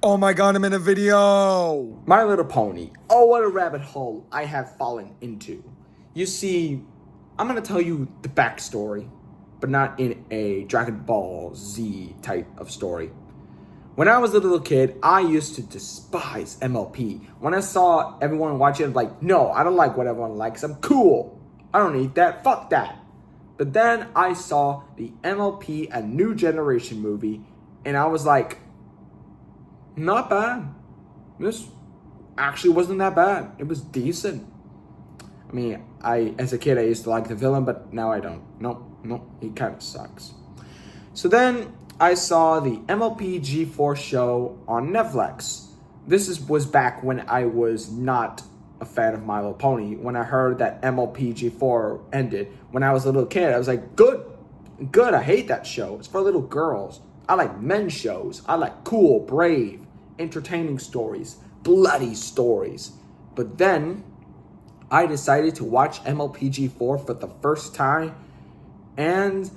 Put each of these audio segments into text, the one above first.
Oh my god, I'm in a video! My Little Pony. Oh, what a rabbit hole I have fallen into. You see, I'm gonna tell you the backstory, but not in a Dragon Ball Z type of story. When I was a little kid, I used to despise MLP. When I saw everyone watching, I'm like, no, I don't like what everyone likes. I'm cool. I don't need that. Fuck that. But then I saw the MLP A New Generation movie, and I was like, not bad. This actually wasn't that bad. It was decent. I mean, as a kid, I used to like the villain, but now I don't. No, he kind of sucks. So then I saw the MLP G4 show on Netflix. Was back when I was not a fan of My Little Pony. When I heard that MLP G4 ended, when I was a little kid, I was like, good. I hate that show. It's for little girls. I like men's shows. I like cool, brave, entertaining stories, bloody stories. But then I decided to watch MLP G4 for the first time, and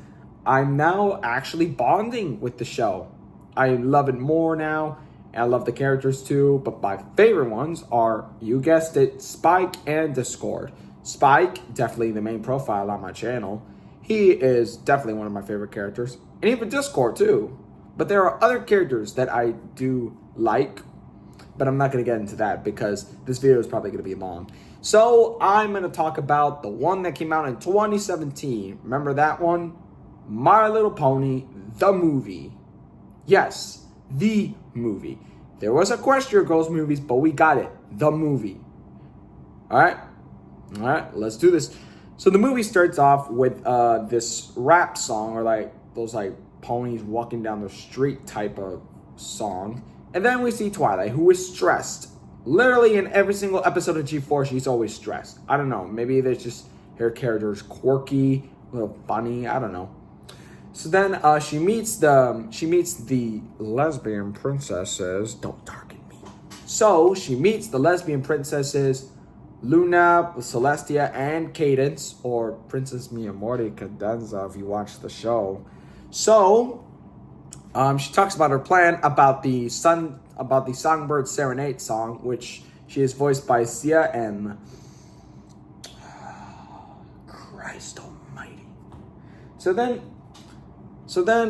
I'm now actually bonding with the show. I love it more now, and I love the characters too, but my favorite ones are, you guessed it, Spike and Discord. Spike, definitely the main profile on my channel. He is definitely one of my favorite characters, and even Discord too. But there are other characters that I do like, but I'm not going to get into that because this video is probably going to be long. So I'm going to talk about the one that came out in 2017. Remember that one? My Little Pony, the movie. Yes, the movie. There was a Equestria Girls movies, but we got it. The movie. All right, let's do this. So the movie starts off with this rap song, or like those like ponies walking down the street type of song. And then we see Twilight, who is stressed. Literally in every single episode of G4, she's always stressed. I don't know. Maybe there's just her character is quirky, a little funny. I don't know. So then she meets the lesbian princesses. Don't target me. So she meets the lesbian princesses, Luna, Celestia, and Cadence, or Princess Mi Amore Cadenza if you watch the show. So she talks about her plan about the Songbird Serenade song, which she is voiced by Sia and Christ Almighty. So then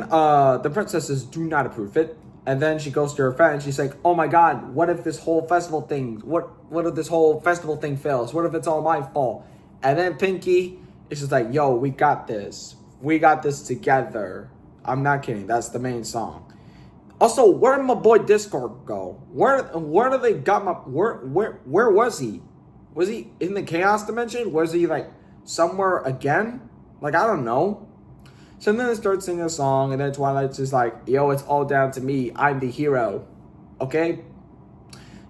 the princesses do not approve it, and then she goes to her friend and she's like, "Oh my God, what if this whole festival thing? What if this whole festival thing fails? What if it's all my fault?" And then Pinky is just like, "Yo, we got this. We got this together." I'm not kidding. That's the main song. Also, where did my boy Discord go? Where do they got my where was he? Was he in the chaos dimension? Was he like somewhere again? Like, I don't know. So then they start singing a song, and then Twilight's just like, "Yo, it's all down to me. I'm the hero." Okay?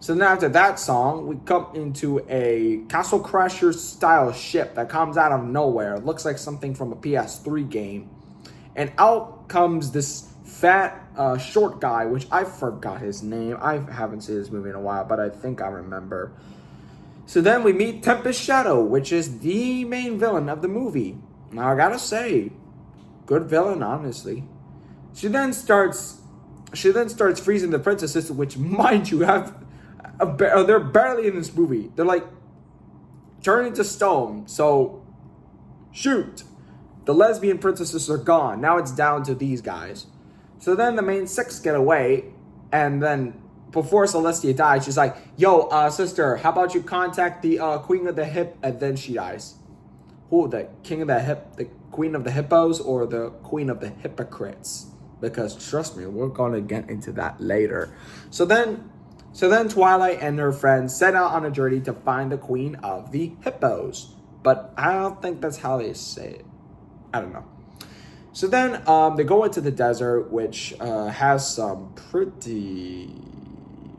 So then after that song, we come into a Castle Crashers style ship that comes out of nowhere. It looks like something from a PS3 game. And out comes this fat, short guy, which I forgot his name. I haven't seen this movie in a while, but I think I remember. So then we meet Tempest Shadow, which is the main villain of the movie. Now, I gotta say, good villain, honestly. She then starts freezing the princesses, which, mind you, they're barely in this movie. They're like turning to stone. So, shoot. The lesbian princesses are gone. Now it's down to these guys. So then the main six get away, and then before Celestia dies, she's like, "Yo, sister, how about you contact the queen of the hip?" And then she dies. Who, the king of the hip, the queen of the hippos, or the queen of the hypocrites? Because trust me, we're gonna get into that later. So then Twilight and her friends set out on a journey to find the queen of the hippos. But I don't think that's how they say it. I don't know. So then they go into the desert, which has some pretty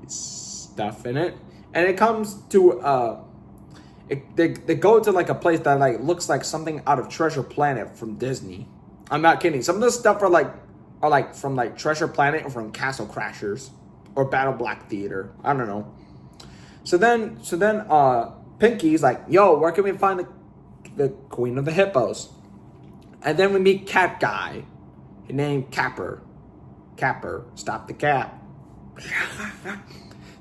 stuff in it. And it comes to, they go to like a place that like looks like something out of Treasure Planet from Disney. I'm not kidding. Some of the stuff are like from like Treasure Planet or from Castle Crashers or Battle Black Theater. I don't know. So then Pinky's like, "Yo, where can we find the queen of the hippos?" And then we meet Cat Guy, named Capper. Capper, stop the cat.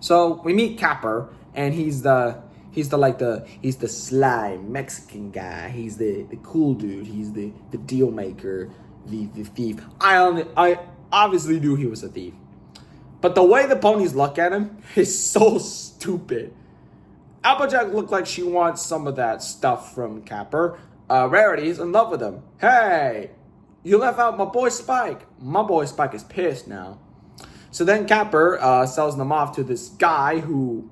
So we meet Capper, and he's the sly Mexican guy. He's the cool dude. He's the deal maker, the thief. I obviously knew he was a thief, but the way the ponies look at him is so stupid. Applejack looked like she wants some of that stuff from Capper. Rarity's in love with him. Hey, you left out my boy Spike. My boy Spike is pissed now. So then Capper sells them off to this guy who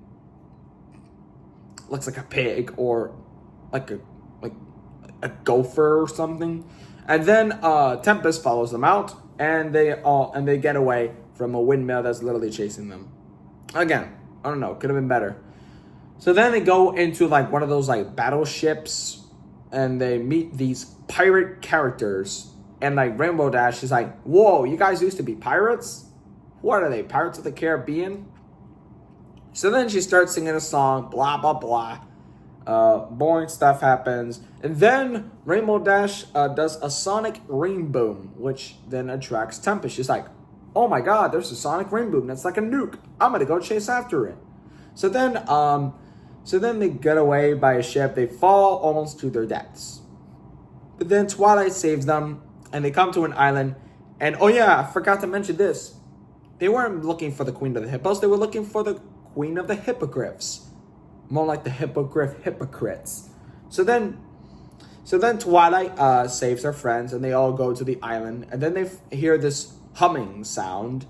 looks like a pig or like a gopher or something. And then Tempest follows them out, and they get away from a windmill that's literally chasing them. Again, I don't know, could have been better. So then they go into like one of those like battleships, and they meet these pirate characters. And like Rainbow Dash is like, whoa, you guys used to be pirates? What are they, Pirates of the Caribbean? So then she starts singing a song, blah, blah, blah. Boring stuff happens. And then Rainbow Dash does a sonic rain boom, which then attracts Tempest. She's like, oh my god, there's a sonic rain boom. That's like a nuke. I'm going to go chase after it. So then they get away by a ship. They fall almost to their deaths. But then Twilight saves them, and they come to an island. And oh yeah, I forgot to mention this. They weren't looking for the Queen of the Hippos. They were looking for the Queen of the Hippogriffs. More like the Hippogriff hypocrites. So then Twilight saves her friends, and they all go to the island. And then they hear this humming sound,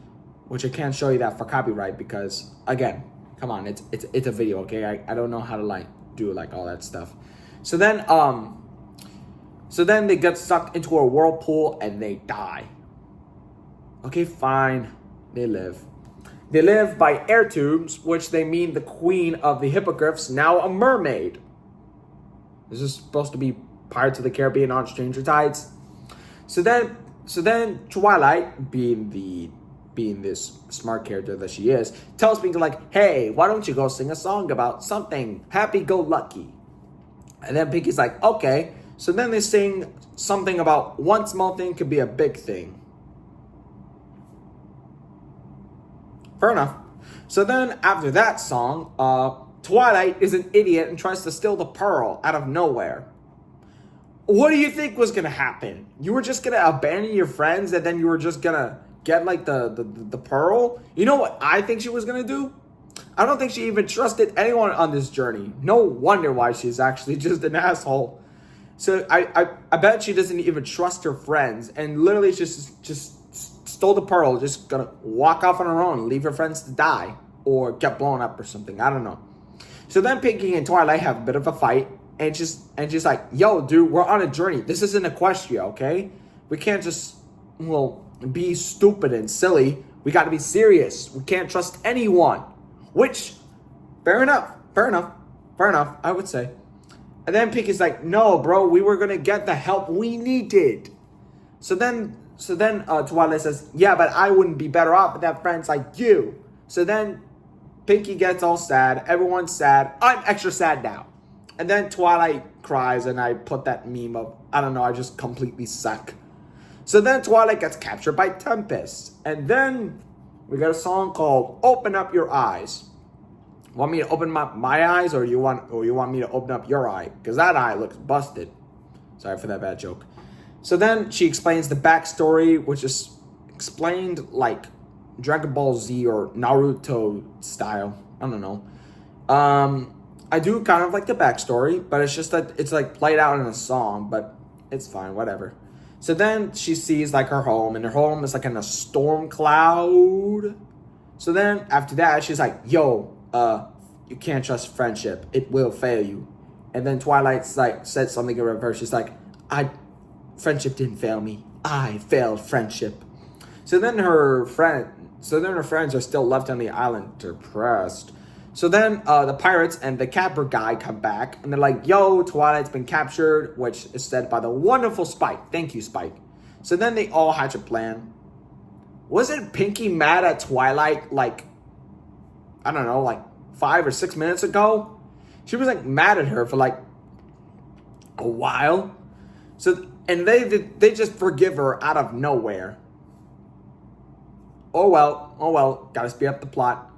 which I can't show you that for copyright because, again, come on, it's a video, okay? I don't know how to like do like all that stuff. So then they get sucked into a whirlpool and they die. Okay, fine. They live. They live by air tubes, which they mean the Queen of the Hippogriffs, now a mermaid. This is supposed to be Pirates of the Caribbean on Stranger Tides. So then Twilight, being this smart character that she is, tells Pinky like, hey, why don't you go sing a song about something happy-go-lucky? And then Pinky's like, okay. So then they sing something about one small thing could be a big thing. Fair enough. So then after that song, Twilight is an idiot and tries to steal the pearl out of nowhere. What do you think was going to happen? You were just going to abandon your friends and then you were just going to get like the pearl? You know what I think she was going to do? I don't think she even trusted anyone on this journey. No wonder why she's actually just an asshole. So I bet she doesn't even trust her friends and literally just stole the pearl, just gonna walk off on her own, leave her friends to die or get blown up or something. I don't know. So then Pinky and Twilight have a bit of a fight, and she's like, yo, dude, we're on a journey. This isn't Equestria, okay? We can't just, be stupid and silly. We got to be serious. We can't trust anyone. Which, fair enough, I would say. And then Pinky's like, no, bro, we were going to get the help we needed. So then Twilight says, yeah, but I wouldn't be better off without friends like you. So then Pinky gets all sad. Everyone's sad. I'm extra sad now. And then Twilight cries, and I put that meme of, I don't know, I just completely suck. So then Twilight gets captured by Tempest. And then we got a song called Open Up Your Eyes. Want me to open my eyes, or you want me to open up your eye? Because that eye looks busted. Sorry for that bad joke. So then she explains the backstory, which is explained like Dragon Ball Z or Naruto style. I don't know. I do kind of like the backstory, but it's just that it's like played out in a song, but it's fine, whatever. So then she sees like her home, and her home is like in a storm cloud. So then after that, she's like, yo, you can't trust friendship. It will fail you. And then Twilight's like said something in reverse. She's like, friendship didn't fail me. I failed friendship. So then her friends are still left on the island depressed. So then the pirates and the capper guy come back, and they're like, yo, Twilight's been captured, which is said by the wonderful Spike. Thank you, Spike. So then they all hatch a plan. Wasn't Pinky mad at Twilight like, I don't know, like 5 or 6 minutes ago? She was like mad at her for like a while. So, and they just forgive her out of nowhere. Oh well, gotta speed up the plot.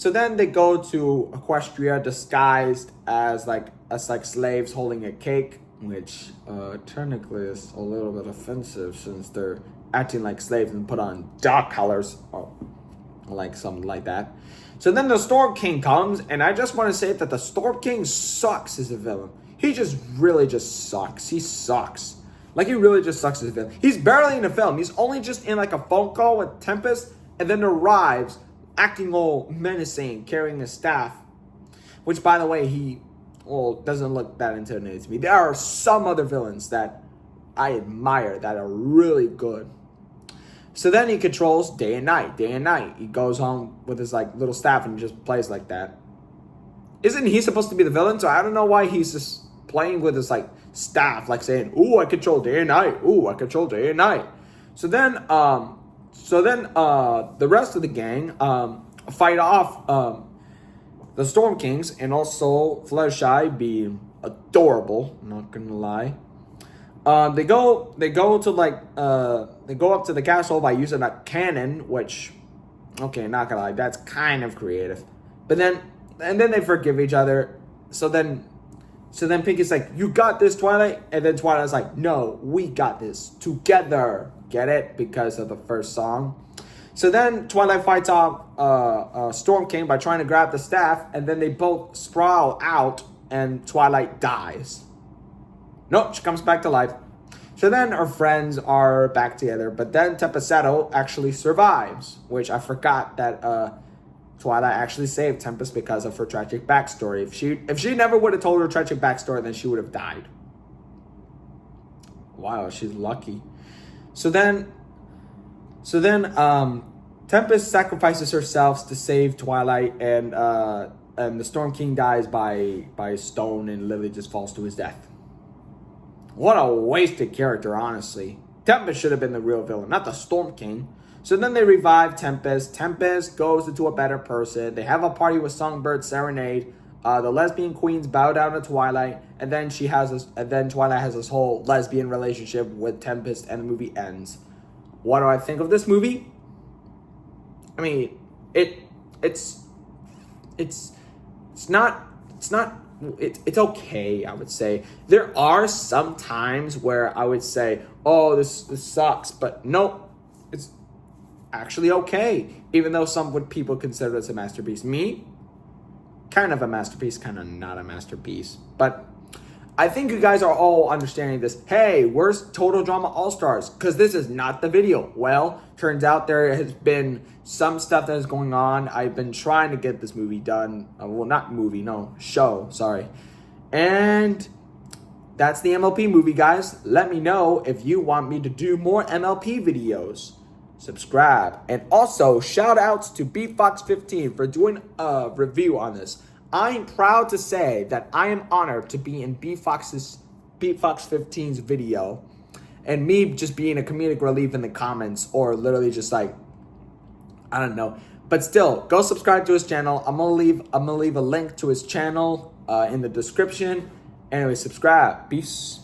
So then they go to Equestria disguised as like slaves holding a cake, which technically is a little bit offensive since they're acting like slaves and put on dog collars or like something like that. So then the Storm King comes, and I just want to say that the Storm King sucks as a villain. He just really just sucks. He sucks. Like, he really just sucks as a villain. He's barely in the film. He's only just in like a phone call with Tempest, and then arrives acting all menacing, carrying a staff. Which, by the way, he doesn't look that intimidating to me. There are some other villains that I admire that are really good. So then he controls day and night, day and night. He goes home with his like little staff and just plays like that. Isn't he supposed to be the villain? So I don't know why he's just playing with his like staff, like saying, "Ooh, I control day and night. Ooh, I control day and night." So then the rest of the gang fight off the Storm Kings, and also Fluttershy being adorable. I'm not gonna lie. They go to like they go up to the castle by using a cannon, which, okay, not gonna lie, that's kind of creative. But then they forgive each other. So then Pinky's like, "You got this, Twilight," and then Twilight's like, "No, we got this together." Get it? Because of the first song. So then Twilight fights off Storm King by trying to grab the staff, and then they both sprawl out, and Twilight dies. Nope, she comes back to life. So then our friends are back together, but then Tempesetto actually survives, which I forgot that Twilight actually saved Tempest because of her tragic backstory. If she never would have told her tragic backstory, then she would have died. Wow, she's lucky. So then Tempest sacrifices herself to save Twilight, and the Storm King dies by stone, and Lily just falls to his death. What a wasted character, honestly. Tempest should have been the real villain, not the Storm King. So then they revive Tempest. Tempest goes into a better person. They have a party with Songbird Serenade. The lesbian queens bow down to Twilight, and then Twilight has this whole lesbian relationship with Tempest, and the movie ends. What do I think of this movie? I mean, it's okay, I would say. There are some times where I would say, "Oh, this sucks," but no, it's actually okay. Even though people consider it a masterpiece. Me, kind of a masterpiece, kind of not a masterpiece. But I think you guys are all understanding this. Hey, where's Total Drama All-Stars? Because this is not the video. Well, turns out there has been some stuff that is going on. I've been trying to get this movie done. Show, sorry. And that's the MLP movie, guys. Let me know if you want me to do more MLP videos. Subscribe. And also, shout outs to BFox15 for doing a review on this. I'm proud to say that I am honored to be in BFox15's video, and me just being a comedic relief in the comments, or literally just like, I don't know. But still, go subscribe to his channel. I'm gonna leave a link to his channel in the description. Anyway, subscribe. Peace.